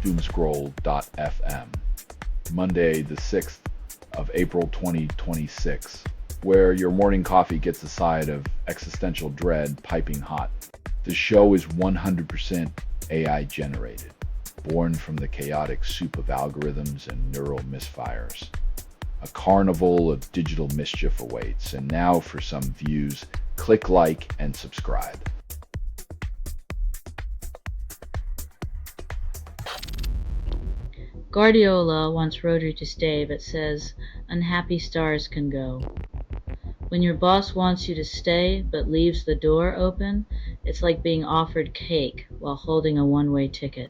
Doomscroll.fm, Monday the 6th of April 2026, where your morning coffee gets a side of existential dread piping hot. The show is 100% AI generated, born from the chaotic soup of algorithms and neural misfires. A carnival of digital mischief awaits, and now for some views, click like and subscribe. Guardiola wants Rodri to stay, but says unhappy stars can go. When your boss wants you to stay, but leaves the door open, it's like being offered cake while holding a one-way ticket.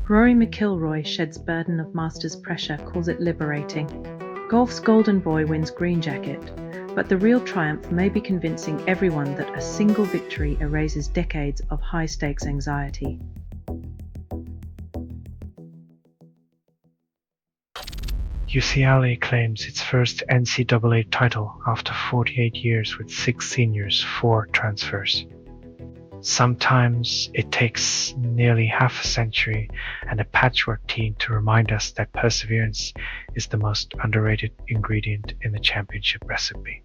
Rory McIlroy sheds burden of Masters pressure, calls it liberating. Golf's golden boy wins green jacket, but the real triumph may be convincing everyone that a single victory erases decades of high-stakes anxiety. UCLA claims its first NCAA title after 48 years with 6 seniors, 4 transfers. Sometimes it takes nearly half a century and a patchwork team to remind us that perseverance is the most underrated ingredient in the championship recipe.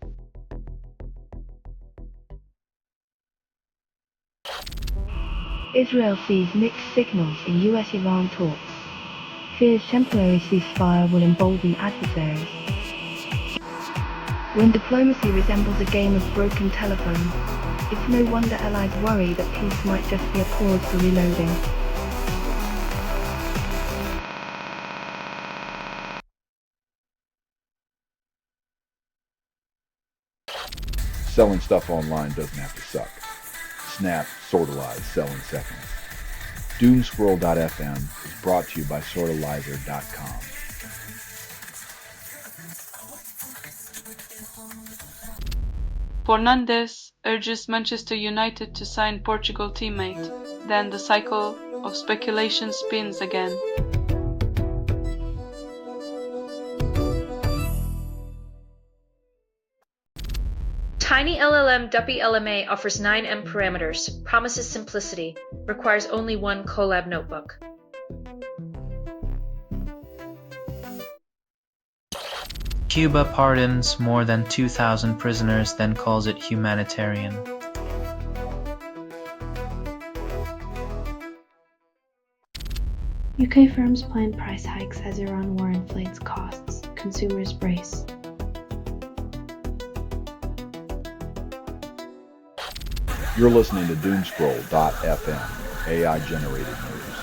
Israel sees mixed signals in US-Iran talks. Fears temporary ceasefire will embolden adversaries. When diplomacy resembles a game of broken telephone, it's no wonder allies worry that peace might just be a pause for reloading. Selling stuff online doesn't have to suck. Snap, sortalize, sell in seconds. Doomscroll.fm is brought to you by sortalizer.com. Fernandes urges Manchester United to sign Portugal teammate. Then the cycle of speculation spins again. Tiny LLM Duppy LMA offers 9M parameters, promises simplicity, requires only one Colab notebook. Cuba pardons more than 2,000 prisoners, then calls it humanitarian. UK firms plan price hikes as Iran war inflates costs. Consumers brace. You're listening to Doomscroll.fm, AI-generated news.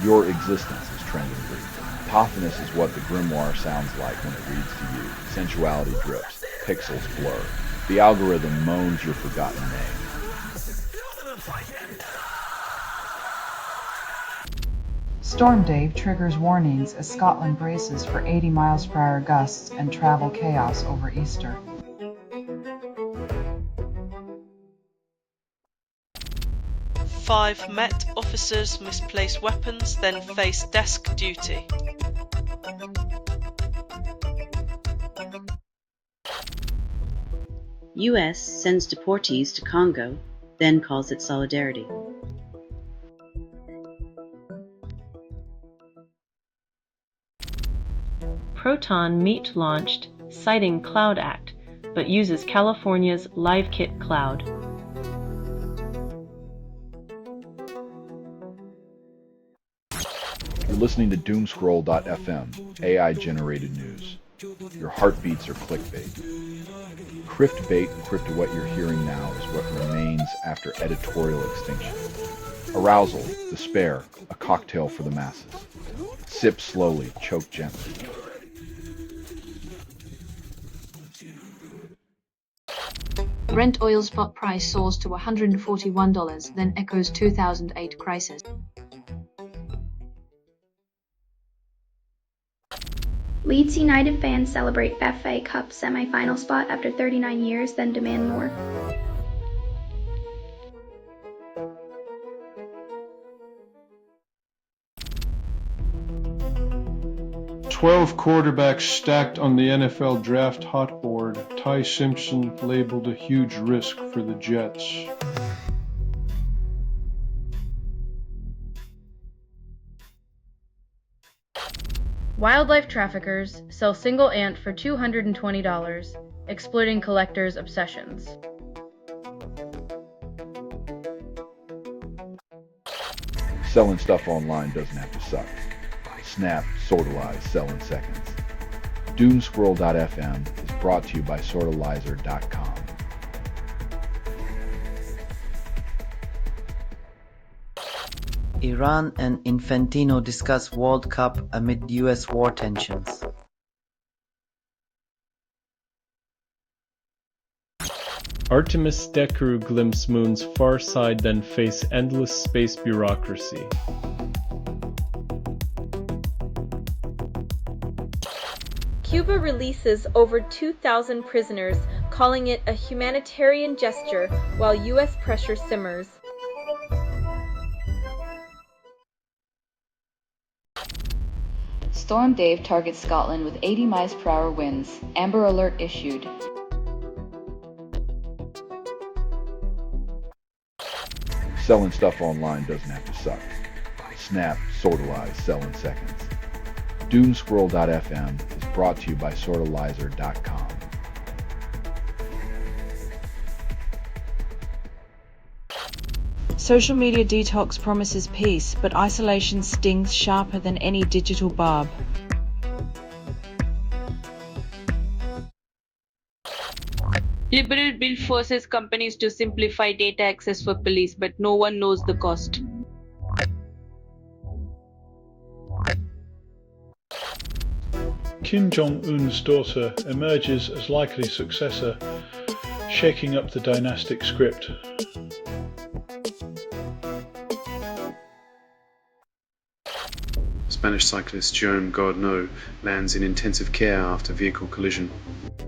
Your existence is trending green. Pothinus is what the grimoire sounds like when it reads to you. Sensuality drips, pixels blur. The algorithm moans your forgotten name. Storm Dave triggers warnings as Scotland braces for 80 miles per hour gusts and travel chaos over Easter. Five Met officers misplace weapons, then face desk duty. US sends deportees to Congo, then calls it solidarity. Proton Meet launched, citing Cloud Act, but uses California's LiveKit cloud. You're listening to Doomscroll.fm, AI-generated news. Your heartbeats are clickbait. Cryptbait, crypt what you're hearing now is what remains after editorial extinction. Arousal, despair, a cocktail for the masses. Sip slowly, choke gently. Brent oil spot price soars to $141, then echoes 2008 crisis. Leeds United fans celebrate FA Cup semi-final spot after 39 years, then demand more. "12 quarterbacks stacked on the NFL draft hot board. Ty Simpson labeled a huge risk for the Jets." Wildlife traffickers sell single ant for $220, exploiting collectors' obsessions. Selling stuff online doesn't have to suck. Snap, sortalize, sell in seconds. Doomscroll.fm is brought to you by sortalizer.com. Iran and Infantino discuss World Cup amid US war tensions. Artemis Decker glimpse moon's far side, then face endless space bureaucracy. Cuba releases over 2,000 prisoners, calling it a humanitarian gesture while US pressure simmers. Storm Dave targets Scotland with 80 mph winds. Amber alert issued. Selling stuff online doesn't have to suck. Snap, sortalize, sell in seconds. Doomscroll.fm is brought to you by sortalizer.com. Social media detox promises peace, but isolation stings sharper than any digital barb. Liberal bill forces companies to simplify data access for police, but no one knows the cost. Kim Jong-un's daughter emerges as likely successor, shaking up the dynastic script. Spanish cyclist Jerome Gardneau lands in intensive care after vehicle collision.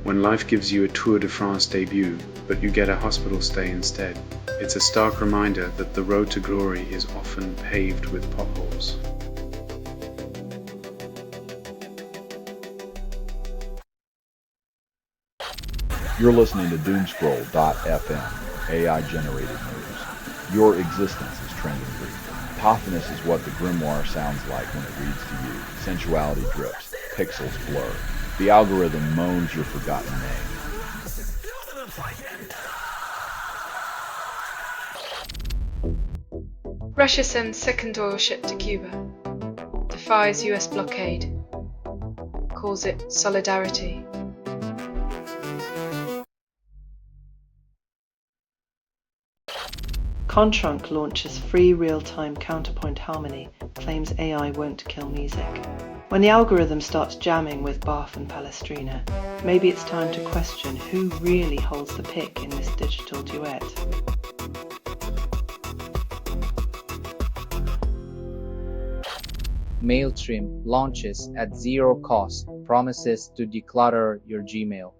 When life gives you a Tour de France debut, but you get a hospital stay instead, it's a stark reminder that the road to glory is often paved with potholes. You're listening to Doomscroll.fm, AI-generated news. Your existence is trending brief. Pothiness is what the grimoire sounds like when it reads to you. Sensuality drips, pixels blur. The algorithm moans your forgotten name. Russia sends second oil ship to Cuba. Defies US blockade. Calls it solidarity. Contrunk launches free real-time counterpoint harmony, claims AI won't kill music. When the algorithm starts jamming with Barf and Palestrina, maybe it's time to question who really holds the pick in this digital duet. Mailchimp launches at zero cost, promises to declutter your Gmail.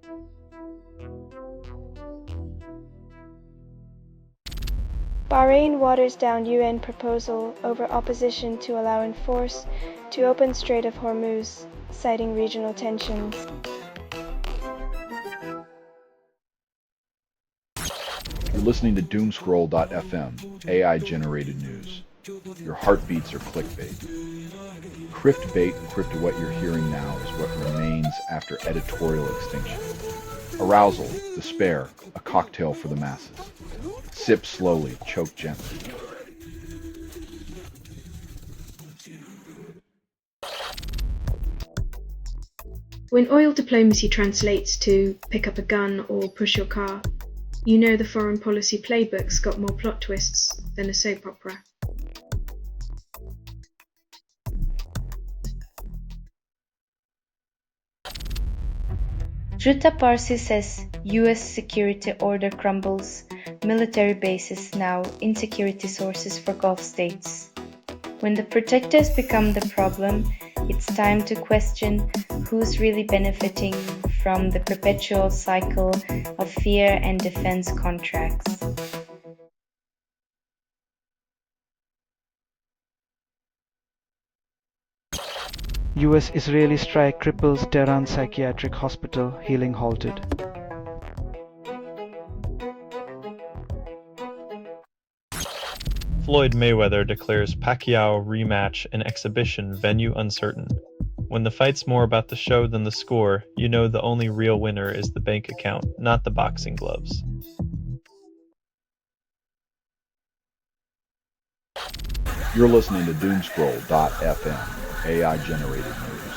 Bahrain waters down UN proposal over opposition to allowing force to open Strait of Hormuz, citing regional tensions. You're listening to Doomscroll.fm, AI-generated news. Your heartbeats are clickbait. Criftbait and crypt what you're hearing now is what remains after editorial extinction. Arousal, despair, a cocktail for the masses. Sip slowly, choke gently. When oil diplomacy translates to pick up a gun or push your car, you know the foreign policy playbook's got more plot twists than a soap opera. Jutta Parsi says US security order crumbles, military bases now insecurity sources for Gulf states. When the protectors become the problem, it's time to question who's really benefiting from the perpetual cycle of fear and defense contracts. US-Israeli strike cripples Tehran psychiatric hospital, healing halted. Floyd Mayweather declares Pacquiao rematch and exhibition venue uncertain. When the fight's more about the show than the score, you know the only real winner is the bank account, not the boxing gloves. You're listening to Doomscroll.fm, AI-generated news.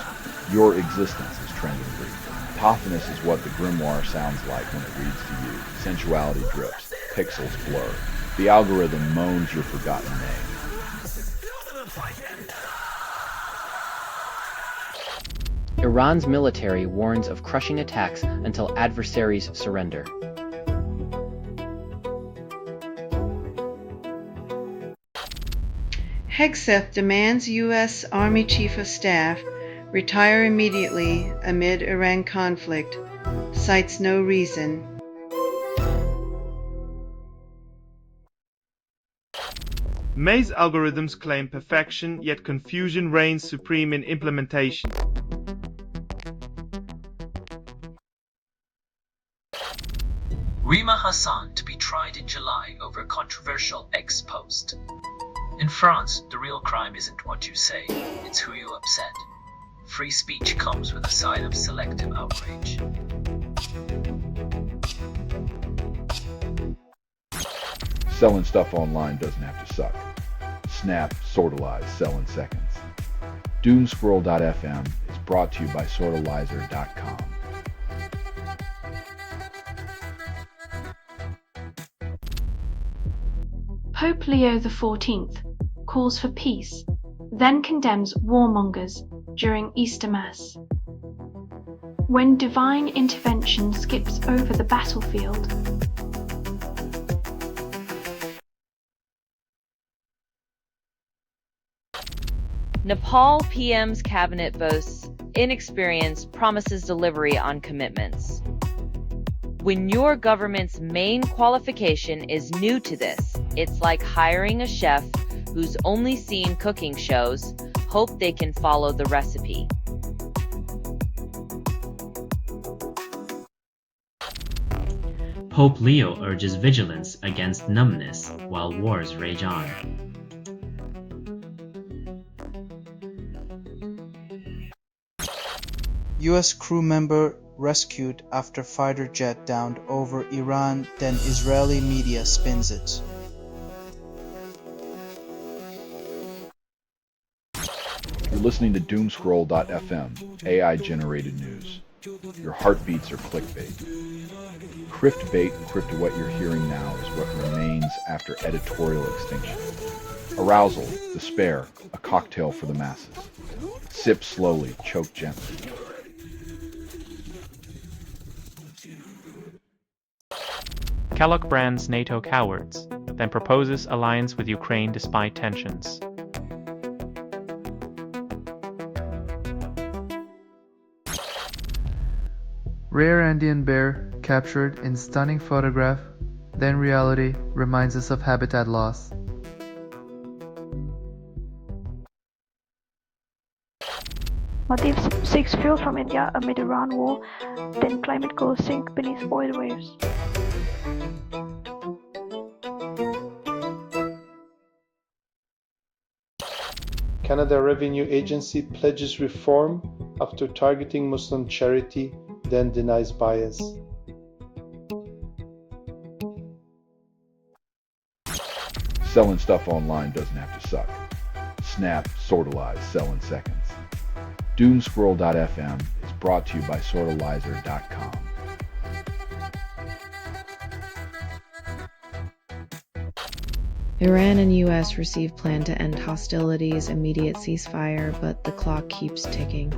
Your existence is trending brief. Pothiness is what the grimoire sounds like when it reads to you. Sensuality drips, pixels blur. The algorithm moans your forgotten name. Iran's military warns of crushing attacks until adversaries surrender. Hegseth demands U.S. Army Chief of Staff retire immediately amid Iran conflict, cites no reason. Maze algorithms claim perfection, yet confusion reigns supreme in implementation. Rima Hassan to be tried in July over controversial X post. In France, the real crime isn't what you say, it's who you upset. Free speech comes with a side of selective outrage. Selling stuff online doesn't have to suck. Snap, sortalize, sell in seconds. Doomscroll.fm is brought to you by sortalizer.com. Pope Leo XIV calls for peace, then condemns warmongers during Easter Mass. When divine intervention skips over the battlefield, Nepal PM's cabinet boasts inexperience, promises delivery on commitments. When your government's main qualification is new to this, it's like hiring a chef who's only seen cooking shows, hope they can follow the recipe. Pope Leo urges vigilance against numbness while wars rage on. U.S. crew member rescued after fighter jet downed over Iran, then Israeli media spins it. You're listening to Doomscroll.fm, AI-generated news. Your heartbeats are clickbait. Criftbait and crypt what you're hearing now is what remains after editorial extinction. Arousal, despair, a cocktail for the masses. Sip slowly, choke gently. Kellogg brands NATO cowards, then proposes alliance with Ukraine despite tensions. Rare Andean bear captured in stunning photograph, then reality reminds us of habitat loss. Maldives seeks fuel from India amid Iran war, then climate goals sink beneath oil waves. Canada Revenue Agency pledges reform after targeting Muslim charity, then denies bias. Selling stuff online doesn't have to suck. Snap, sortalize, sell in seconds. Doomscroll.fm is brought to you by sortalizer.com. Iran and U.S. receive plan to end hostilities, immediate ceasefire, but the clock keeps ticking.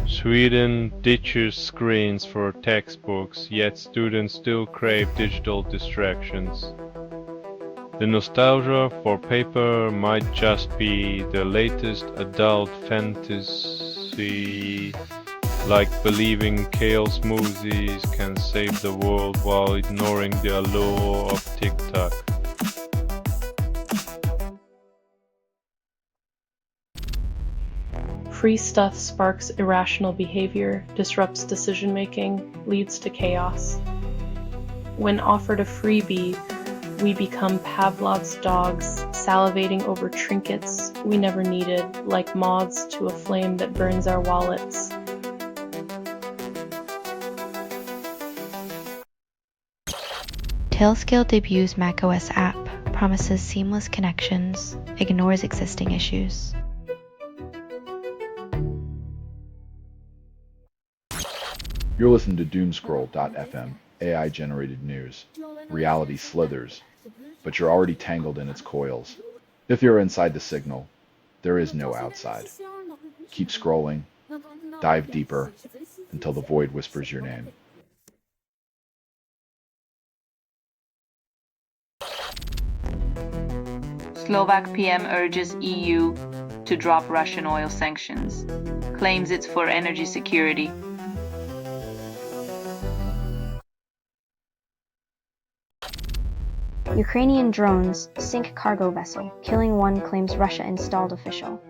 Sweden ditches screens for textbooks, yet students still crave digital distractions. The nostalgia for paper might just be the latest adult fantasy, like believing kale smoothies can save the world while ignoring the allure of TikTok. Free stuff sparks irrational behavior, disrupts decision-making, leads to chaos. When offered a freebie, We become Pavlov's dogs, salivating over trinkets we never needed, like moths to a flame that burns our wallets. Tailscale debuts macOS app, promises seamless connections, ignores existing issues. You're listening to Doomscroll.fm, AI-generated news. Reality slithers, but you're already tangled in its coils. If you're inside the signal, there is no outside. Keep scrolling, dive deeper, until the void whispers your name. Slovak PM urges EU to drop Russian oil sanctions, claims it's for energy security. Ukrainian drones sink cargo vessel, killing one, claims Russia installed official.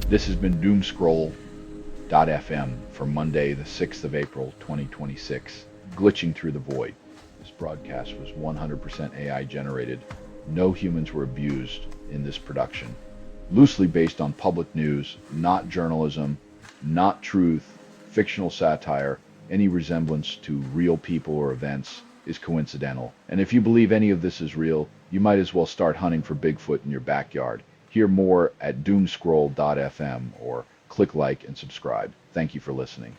This has been Doomscroll.fm for Monday, the 6th of April, 2026. Glitching through the void. This broadcast was 100% AI generated. No humans were abused in this production. Loosely based on public news, not journalism, not truth, fictional satire. Any resemblance to real people or events is coincidental. And if you believe any of this is real, you might as well start hunting for Bigfoot in your backyard. Hear more at Doomscroll.fm or click like and subscribe. Thank you for listening.